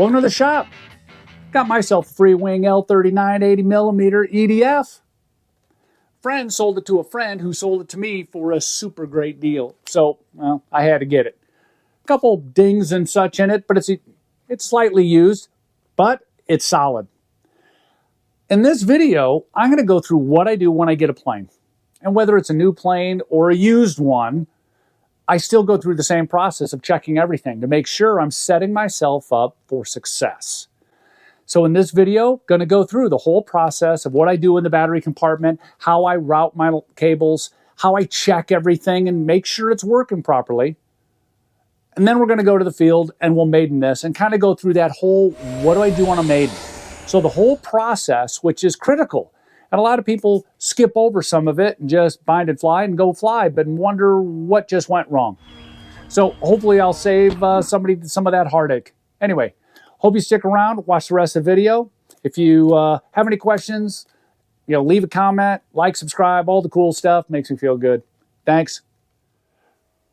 Welcome to the shop. Got myself a free wing L39 80mm EDF. Friend sold it to a friend who sold it to me for a super great deal. So, well, I had to get it. A couple dings and such in it, but it's slightly used, but it's solid. In this video, I'm going to go through what I do when I get a plane. And whether it's a new plane or a used one, I still go through the same process of checking everything to make sure I'm setting myself up for success. So in this video, going to go through the whole process of what I do in the battery compartment, how I route my cables, how I check everything and make sure it's working properly. And then we're going to go to the field and we'll Maiden this and kind of go through that whole, what do I do on a Maiden? So the whole process, which is critical. And a lot of people skip over some of it and just bind and fly and go fly, but wonder what just went wrong. So hopefully I'll save somebody some of that heartache. Anyway, hope you stick around, watch the rest of the video. If you have any questions, leave a comment, like, subscribe, all the cool stuff. Makes me feel good. Thanks.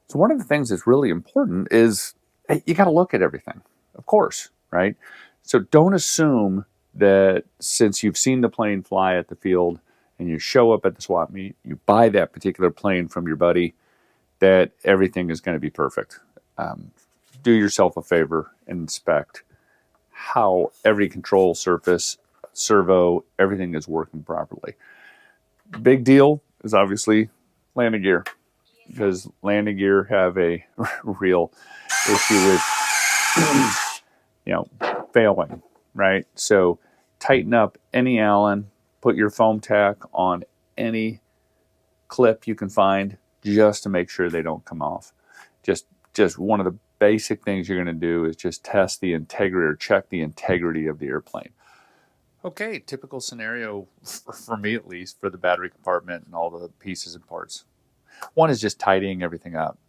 So one of the things that's really important is you got to look at everything, of course, right? So don't assume that since you've seen the plane fly at the field and you show up at the swap meet, you buy that particular plane from your buddy, that everything is going to be perfect. Do yourself a favor and inspect how every control surface, servo, everything is working properly. Big deal is obviously landing gear, because landing gear have a real issue with failing, right? So tighten up any Allen, put your foam tack on any clip you can find just to make sure they don't come off. Just one of the basic things you're going to do is just test the integrity or check the integrity of the airplane. Okay, typical scenario for me at least for the battery compartment and all the pieces and parts. One is just tidying everything up.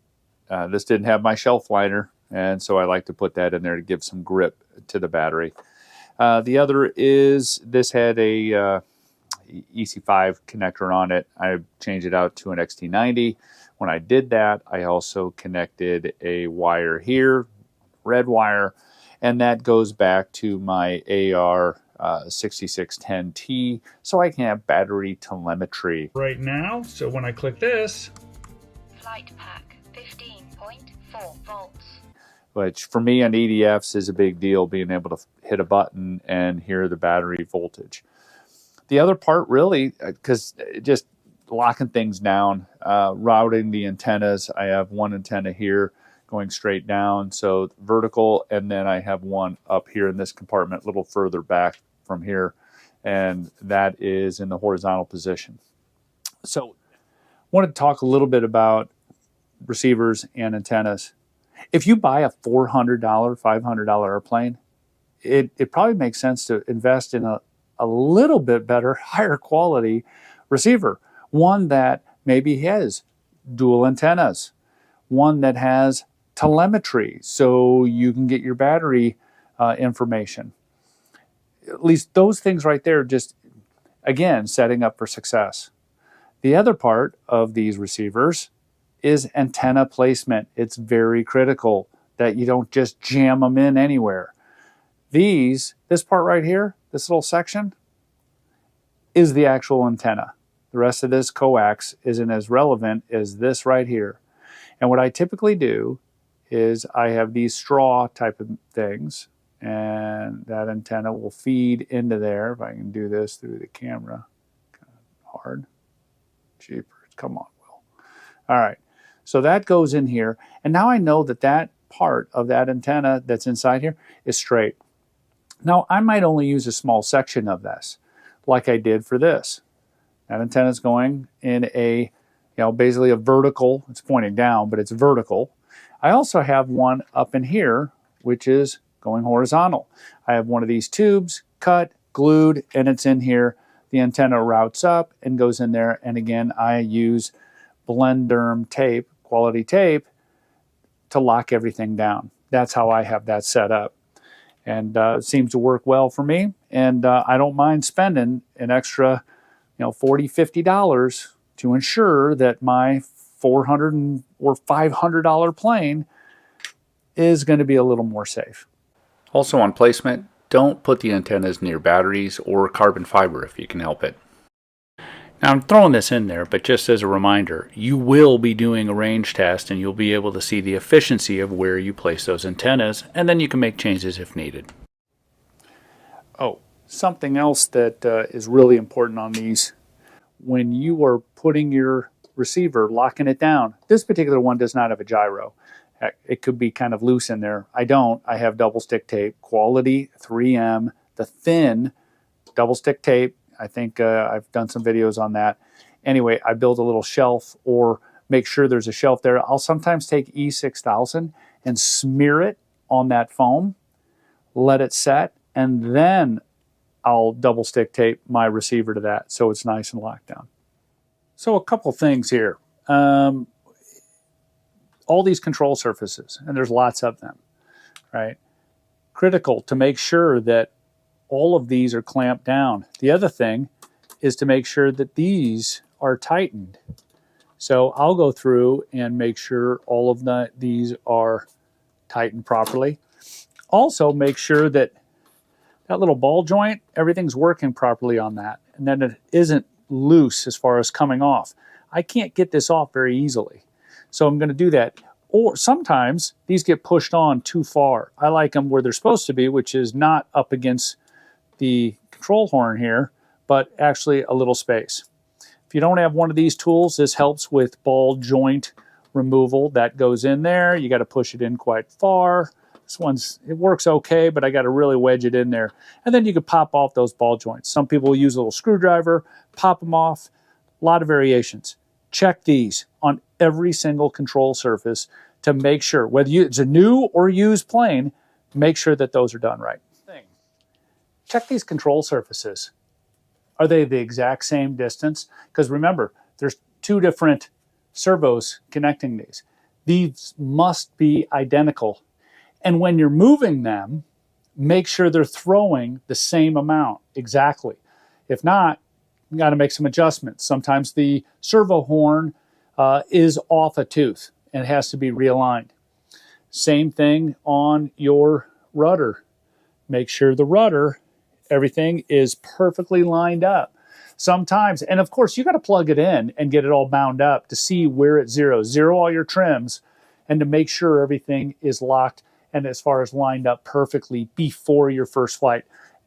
This didn't have my shelf liner, and so I like to put that in there to give some grip to the battery. The other is this had a EC5 connector on it. I changed it out to an XT90. When I did that, I also connected a wire here, red wire, and that goes back to my AR 6610T, so I can have battery telemetry Right now, so when I click this, flight pack 15.4 volts. Which for me on EDFs is a big deal, being able to hit a button and hear the battery voltage. The other part really, because just locking things down, routing the antennas. I have one antenna here going straight down, so vertical, and then I have one up here in this compartment, a little further back from here, and that is in the horizontal position. So I wanted to talk a little bit about receivers and antennas. If you buy a $400, $500 airplane, it probably makes sense to invest in a little bit better, higher quality receiver. One that maybe has dual antennas, one that has telemetry so you can get your battery information. At least those things right there, just again, setting up for success. The other part of these receivers is antenna placement. It's very critical that you don't just jam them in anywhere. This part right here, this little section, is the actual antenna. The rest of this coax isn't as relevant as this right here. And what I typically do is I have these straw type of things, and that antenna will feed into there. If I can do this through the camera, kind of hard. Jeepers, come on, Will. All right, so that goes in here, and now I know that that part of that antenna that's inside here is straight. Now I might only use a small section of this, like I did for this. That antenna is going in a, basically a vertical. It's pointing down, but it's vertical. I also have one up in here, which is going horizontal. I have one of these tubes cut, glued, and it's in here. The antenna routes up and goes in there. And again, I use Blenderm tape, quality tape, to lock everything down. That's how I have that set up. And it seems to work well for me. And I don't mind spending an extra $40, $50 to ensure that my $400 or $500 plane is going to be a little more safe. Also on placement, don't put the antennas near batteries or carbon fiber if you can help it. Now I'm throwing this in there, but just as a reminder, you will be doing a range test and you'll be able to see the efficiency of where you place those antennas, and then you can make changes if needed. Oh, something else that is really important on these, when you are putting your receiver, locking it down, this particular one does not have a gyro. It could be kind of loose in there. I don't. I have double stick tape, quality 3M, the thin double stick tape. I think I've done some videos on that. Anyway, I build a little shelf or make sure there's a shelf there. I'll sometimes take E6000 and smear it on that foam, let it set, and then I'll double stick tape my receiver to that so it's nice and locked down. So a couple things here. All these control surfaces, and there's lots of them, right? Critical to make sure that all of these are clamped down. The other thing is to make sure that these are tightened. So I'll go through and make sure all of these are tightened properly. Also make sure that that little ball joint, everything's working properly on that, and then it isn't loose as far as coming off. I can't get this off very easily, so I'm going to do that. Or sometimes these get pushed on too far. I like them where they're supposed to be, which is not up against the control horn here, but actually a little space. If you don't have one of these tools, this helps with ball joint removal. That goes in there. You got to push it in quite far. It works okay, but I got to really wedge it in there. And then you can pop off those ball joints. Some people use a little screwdriver, pop them off. A lot of variations. Check these on every single control surface to make sure, whether it's a new or used plane, make sure that those are done right. Check these control surfaces. Are they the exact same distance? Because remember, there's two different servos connecting these. These must be identical. And when you're moving them, make sure they're throwing the same amount exactly. If not, you got to make some adjustments. Sometimes the servo horn is off a tooth and has to be realigned. Same thing on your rudder. Make sure the rudder, everything is perfectly lined up. Sometimes, and of course, you got to plug it in and get it all bound up to see where it zeros. Zero all your trims and to make sure everything is locked and as far as lined up perfectly before your first flight.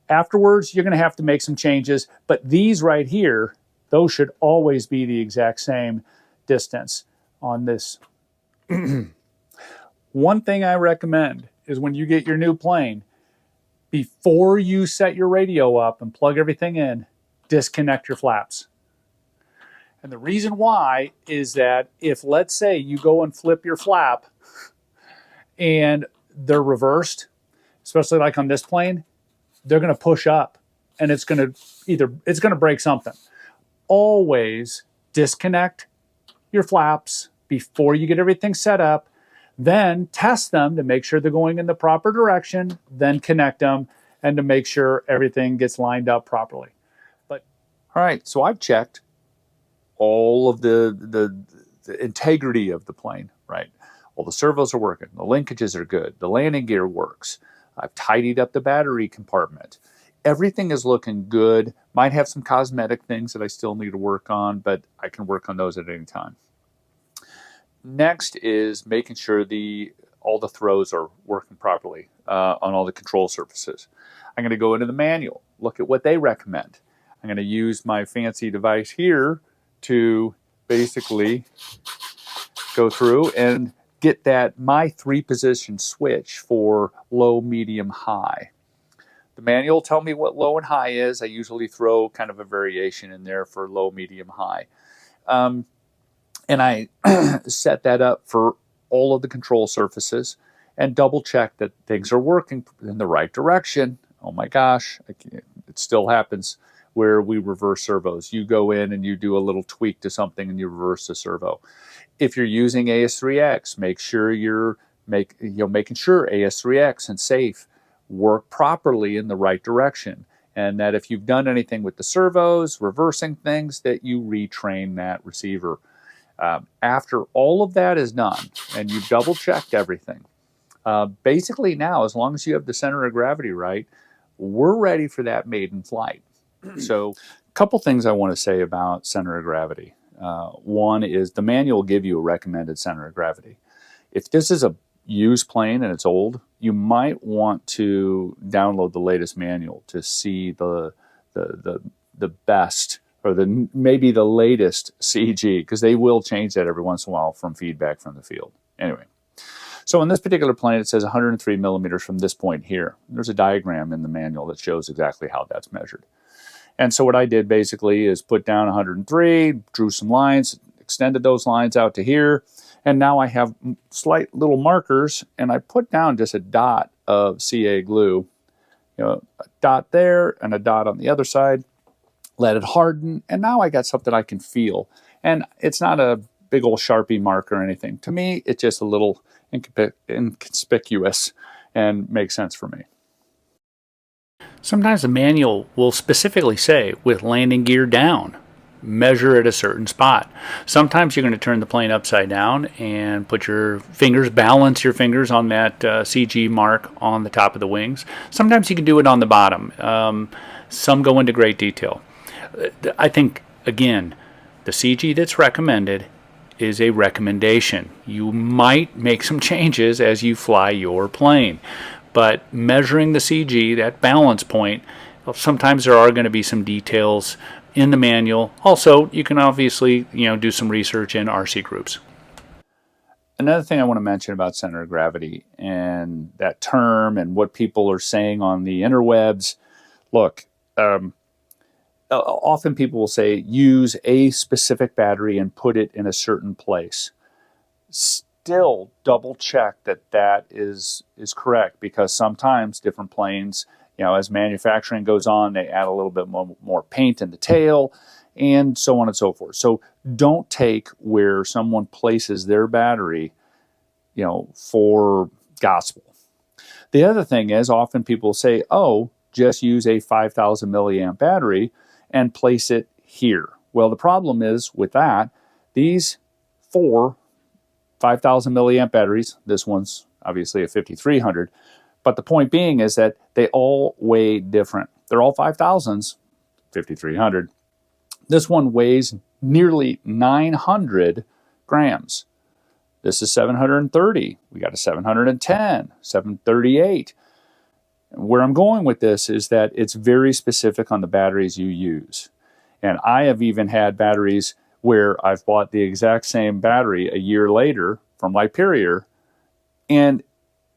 Afterwards, you're going to have to make some changes, but these right here, those should always be the exact same distance on this. One thing I recommend is when you get your new plane, before you set your radio up and plug everything in, disconnect your flaps. And the reason why is that if, let's say, you go and flip your flap and they're reversed, especially like on this plane, they're going to push up and it's going to break something. Always disconnect your flaps before you get everything set up, then test them to make sure they're going in the proper direction, then connect them and to make sure everything gets lined up properly. But all right, so I've checked all of the integrity of the plane, right? All the servos are working, the linkages are good, the landing gear works. I've tidied up the battery compartment. Everything is looking good. Might have some cosmetic things that I still need to work on, but I can work on those at any time. Next is making sure all the throws are working properly on all the control surfaces. I'm going to go into the manual, look at what they recommend. I'm going to use my fancy device here to basically go through and get my 3-position switch for low, medium, high. The manual will tell me what low and high is. I usually throw kind of a variation in there for low, medium, high. And I set that up for all of the control surfaces and double check that things are working in the right direction. Oh my gosh, it still happens where we reverse servos. You go in and you do a little tweak to something and you reverse the servo. If you're using AS3X, make sure you're making sure AS3X and safe work properly in the right direction. And that if you've done anything with the servos, reversing things, that you retrain that receiver. After all of that is done and you've double checked everything, Basically now, as long as you have the center of gravity right, we're ready for that maiden flight. So a couple things I want to say about center of gravity. One is the manual will give you a recommended center of gravity. If this is a used plane and it's old, you might want to download the latest manual to see the best or maybe the latest CG, because they will change that every once in a while from feedback from the field. Anyway, so in this particular plane, it says 103 millimeters from this point here. There's a diagram in the manual that shows exactly how that's measured. And so what I did basically is put down 103, drew some lines, extended those lines out to here, and now I have slight little markers, and I put down just a dot of CA glue, a dot there and a dot on the other side, let it harden, and now I got something I can feel. And it's not a big old Sharpie mark or anything. To me, it's just a little inconspicuous and makes sense for me. Sometimes the manual will specifically say, with landing gear down, measure at a certain spot. Sometimes you're going to turn the plane upside down and put your fingers, balance your fingers on that CG mark on the top of the wings. Sometimes you can do it on the bottom. Some go into great detail. I think, again, the CG that's recommended is a recommendation. You might make some changes as you fly your plane. But measuring the CG, that balance point, sometimes there are going to be some details in the manual. Also, you can obviously, do some research in RC groups. Another thing I want to mention about center of gravity and that term and what people are saying on the interwebs. Look, often people will say use a specific battery and put it in a certain place. Still double check that is correct, because sometimes different planes, as manufacturing goes on, they add a little bit more paint in the tail and so on and so forth. So don't take where someone places their battery, for gospel. The other thing is often people say, just use a 5,000 milliamp battery and place it here. Well, the problem is with that, these 4 5,000 milliamp batteries, this one's obviously a 5300, but the point being is that they all weigh different. They're all 5,000s, 5300. This one weighs nearly 900 grams. This is 730. We got a 710, 738. Where I'm going with this is that it's very specific on the batteries you use. And I have even had batteries where I've bought the exact same battery a year later from Superior, and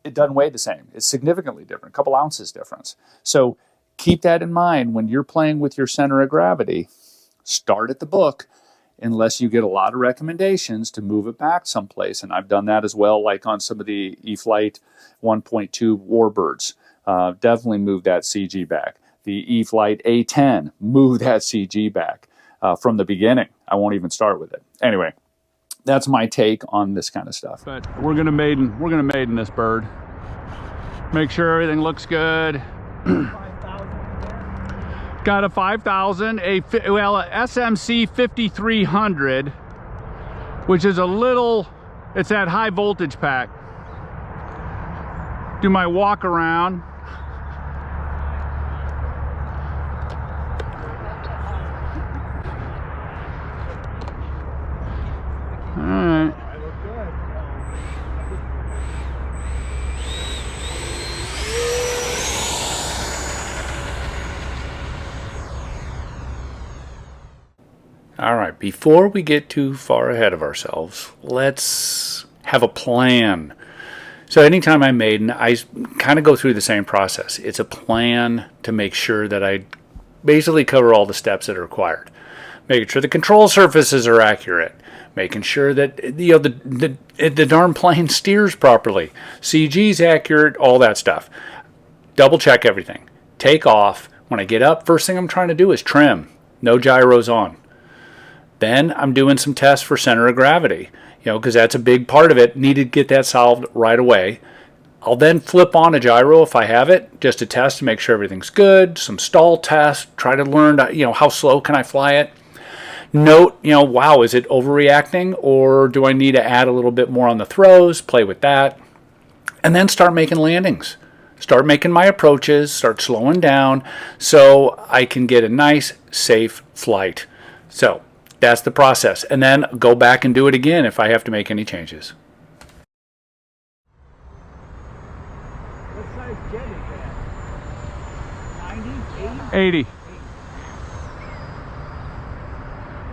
it doesn't weigh the same. It's significantly different, a couple ounces difference. So keep that in mind when you're playing with your center of gravity. Start at the book unless you get a lot of recommendations to move it back someplace. And I've done that as well, like on some of the E-flite 1.2 Warbirds. Definitely move that CG back. The E-flite A10, move that CG back. From the beginning. I won't even start with it. Anyway, that's my take on this kind of stuff. But we're gonna maiden this bird. Make sure everything looks good. Got a 5,000, a SMC 5300, which is it's that high voltage pack. Do my walk around. Alright. Alright, before we get too far ahead of ourselves, let's have a plan. So anytime I maiden, I kind of go through the same process. It's a plan to make sure that I basically cover all the steps that are required. Making sure the control surfaces are accurate. Making sure that the darn plane steers properly. CG's accurate, all that stuff. Double check everything. Take off. When I get up, first thing I'm trying to do is trim. No gyros on. Then I'm doing some tests for center of gravity, because that's a big part of it. Need to get that solved right away. I'll then flip on a gyro if I have it, just to test to make sure everything's good. Some stall tests. Try to learn, how slow can I fly it. Note, wow, is it overreacting, or do I need to add a little bit more on the throws? Play with that. and then start making landings. Start making my approaches, start slowing down so I can get a nice, safe flight. So that's the process. And then go back and do it again if I have to make any changes. What size jet is that? 90? 80? 80.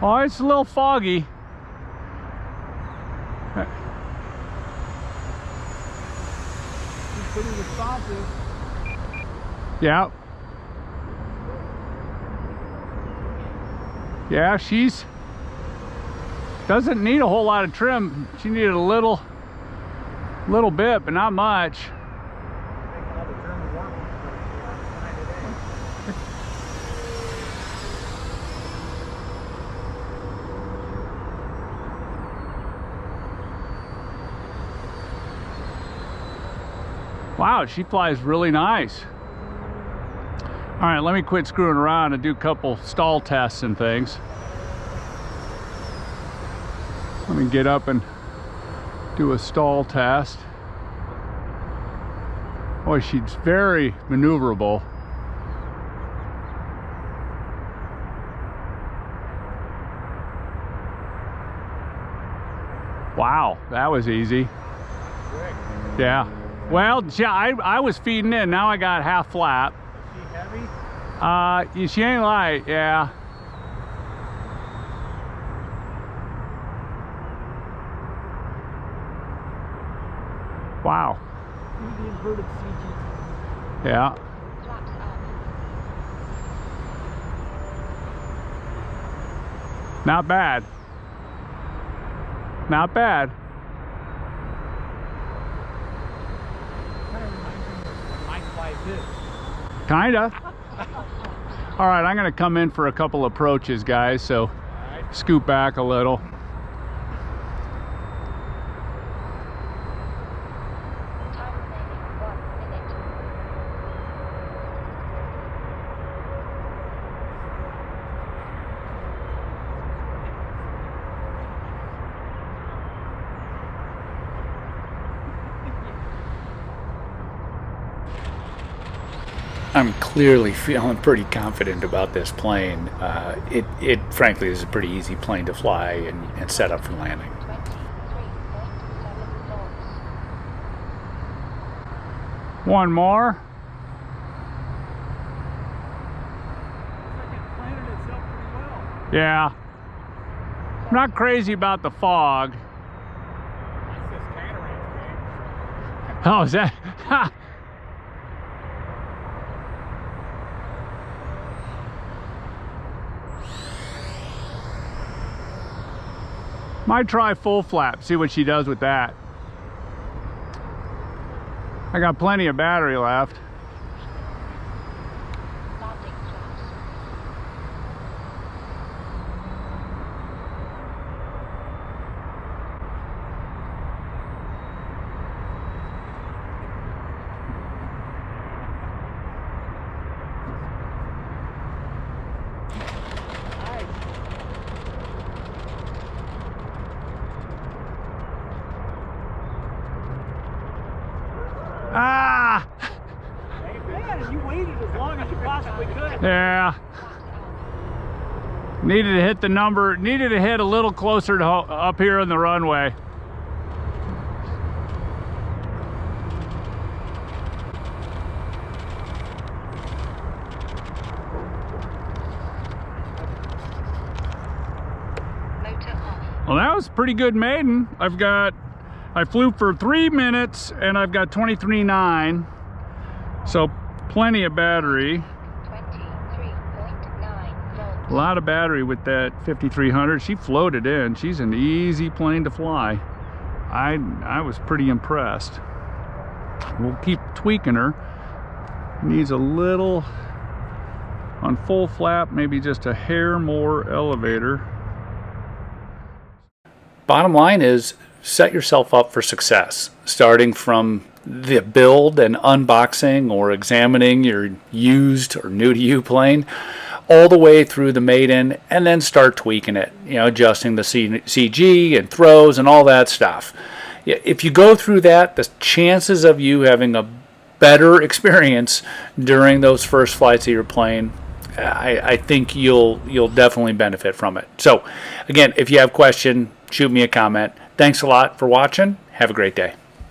Oh, it's a little foggy. Pretty responsive. Yeah. Yeah, she's doesn't need a whole lot of trim. She needed a little bit, but not much. Wow, she flies really nice. All right, let me quit screwing around and do a couple stall tests and things. Let me get up and do a stall test. Boy, she's very maneuverable. Wow, that was easy. Yeah. Well, yeah, I was feeding in. Now I got half flap. Is she heavy? She ain't light, yeah. Wow. The inverted CG. Yeah. Flaps up. Not bad. Not bad. Kind of reminds me of my flight is. Kinda. All right, I'm gonna come in for a couple approaches, guys, so scoot back a little. Time remaining 1 minute. I'm clearly feeling pretty confident about this plane. It frankly is a pretty easy plane to fly and set up for landing. 23.7 volts. One more. It's like it planted itself pretty well. Yeah. I'm not crazy about the fog. That's this cataract, Oh, is that? Ha! Might try full flap, see what she does with that. I got plenty of battery left. Landing flaps. Ah! Hey, man, you waited as long as you possibly could. Yeah. Needed to hit the number, needed to hit a little closer to up here on the runway. Motor off. Well, that was a pretty good maiden. I flew for 3 minutes and I've got 23.9. So plenty of battery. 23.9 volts. A lot of battery with that 5300. She floated in. She's an easy plane to fly. I was pretty impressed. We'll keep tweaking her. Needs a little on full flap, maybe just a hair more elevator. Bottom line is set yourself up for success, starting from the build and unboxing or examining your used or new to you plane all the way through the Maiden, and then start tweaking it, adjusting the CG and throws and all that stuff. if you go through that, the chances of you having a better experience during those first flights of your plane, I think you'll definitely benefit from it. So, again, if you have a question, shoot me a comment. Thanks a lot for watching. Have a great day.